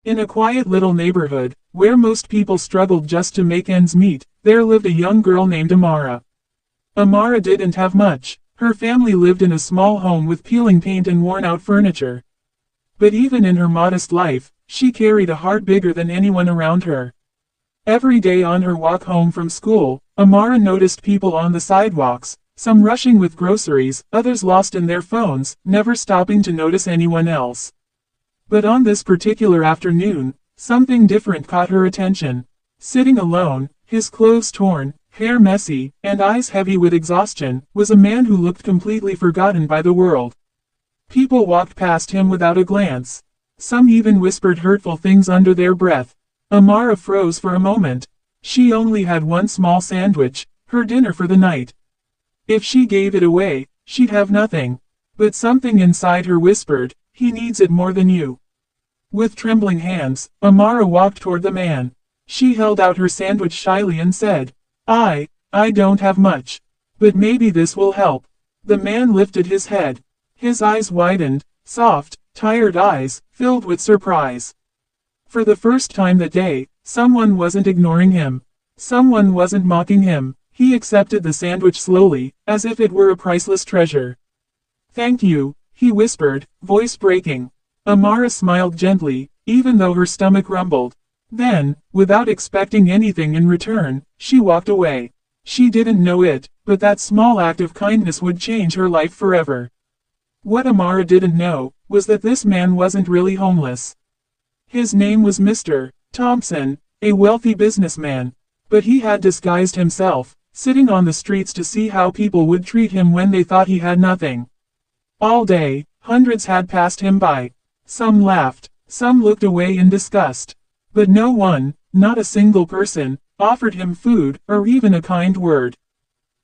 In a quiet little neighborhood, where most people struggled just to make ends meet, there lived a young girl named Amara. Amara didn't have much. Her family lived in a small home with peeling paint and worn-out furniture. But even in her modest life, she carried a heart bigger than anyone around her. Every day on her walk home from school, Amara noticed people on the sidewalks, some rushing with groceries, others lost in their phones, never stopping to notice anyone else. But on this particular afternoon, something different caught her attention. Sitting alone, his clothes torn, hair messy, and eyes heavy with exhaustion, was a man who looked completely forgotten by the world. People walked past him without a glance. Some even whispered hurtful things under their breath. Amara froze for a moment. She only had one small sandwich, her dinner for the night. If she gave it away, she'd have nothing. But something inside her whispered, "He needs it more than you." With trembling hands, Amara walked toward the man. She held out her sandwich shyly and said, I don't have much. But maybe this will help." The man lifted his head. His eyes widened, soft, tired eyes, filled with surprise. For the first time that day, someone wasn't ignoring him. Someone wasn't mocking him. He accepted the sandwich slowly, as if it were a priceless treasure. "Thank you," he whispered, voice breaking. Amara smiled gently, even though her stomach rumbled. Then, without expecting anything in return, she walked away. She didn't know it, but that small act of kindness would change her life forever. What Amara didn't know, was that this man wasn't really homeless. His name was Mr. Thompson, a wealthy businessman. But he had disguised himself, sitting on the streets to see how people would treat him when they thought he had nothing. All day, hundreds had passed him by. Some laughed, some looked away in disgust. But no one, not a single person, offered him food, or even a kind word.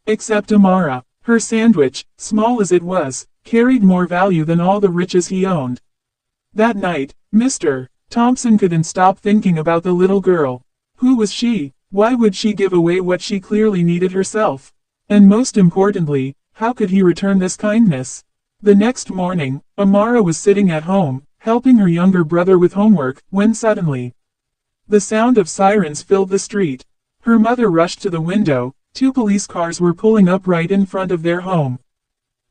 Except Amara. Her sandwich, small as it was, carried more value than all the riches he owned. That night, Mr. Thompson couldn't stop thinking about the little girl. Who was she? Why would she give away what she clearly needed herself? And most importantly, how could he return this kindness? The next morning, Amara was sitting at home, helping her younger brother with homework, when suddenly, the sound of sirens filled the street. Her mother rushed to the window. 2 police cars were pulling up right in front of their home.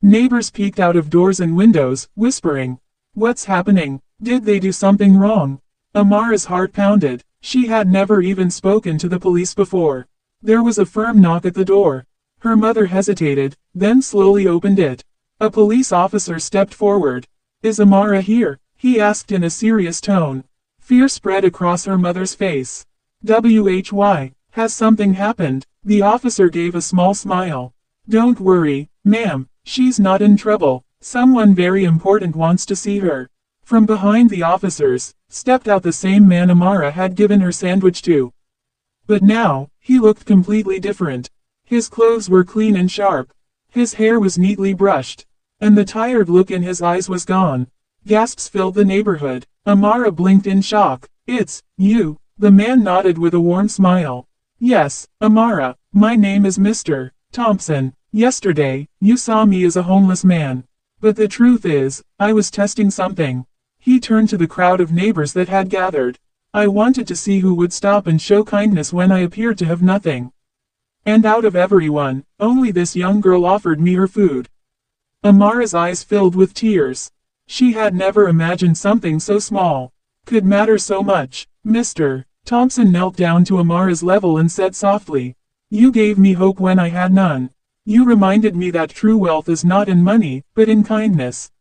Neighbors peeked out of doors and windows, whispering, "What's happening? Did they do something wrong?" Amara's heart pounded. She had never even spoken to the police before. There was a firm knock at the door. Her mother hesitated, then slowly opened it. A police officer stepped forward. "Is Amara here?" he asked in a serious tone. Fear spread across her mother's face. "Why? Has something happened?" The officer gave a small smile. "Don't worry, ma'am, she's not in trouble. Someone very important wants to see her." From behind the officers, stepped out the same man Amara had given her sandwich to. But now, he looked completely different. His clothes were clean and sharp. His hair was neatly brushed. And the tired look in his eyes was gone. Gasps filled the neighborhood. Amara blinked in shock. "It's you." The man nodded with a warm smile. "Yes, Amara, my name is Mr. Thompson. Yesterday, you saw me as a homeless man. But the truth is, I was testing something." He turned to the crowd of neighbors that had gathered. "I wanted to see who would stop and show kindness when I appeared to have nothing. And out of everyone, only this young girl offered me her food." Amara's eyes filled with tears. She had never imagined something so small could matter so much. Mr. Thompson knelt down to Amara's level and said softly, "You gave me hope when I had none. You reminded me that true wealth is not in money, but in kindness."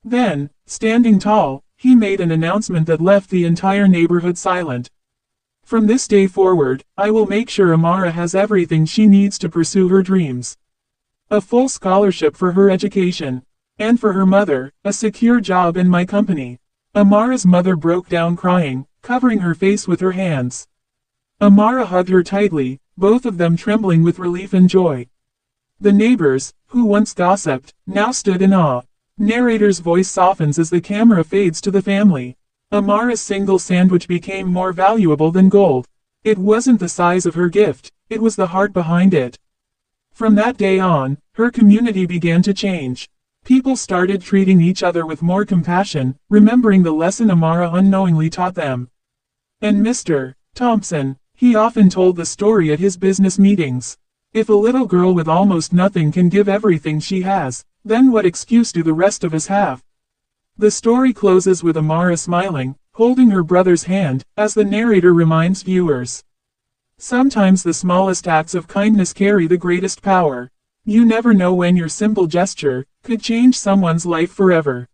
Then, standing tall, he made an announcement that left the entire neighborhood silent. "From this day forward, I will make sure Amara has everything she needs to pursue her dreams. A full scholarship for her education. And for her mother, a secure job in my company." Amara's mother broke down crying, covering her face with her hands. Amara hugged her tightly, both of them trembling with relief and joy. The neighbors, who once gossiped, now stood in awe. Narrator's voice softens as the camera fades to the family. Amara's single sandwich became more valuable than gold. It wasn't the size of her gift, it was the heart behind it. From that day on, her community began to change. People started treating each other with more compassion, remembering the lesson Amara unknowingly taught them. And Mr. Thompson, he often told the story at his business meetings. If a little girl with almost nothing can give everything she has, then what excuse do the rest of us have? The story closes with Amara smiling, holding her brother's hand, as the narrator reminds viewers. Sometimes the smallest acts of kindness carry the greatest power. You never know when your simple gesture could change someone's life forever.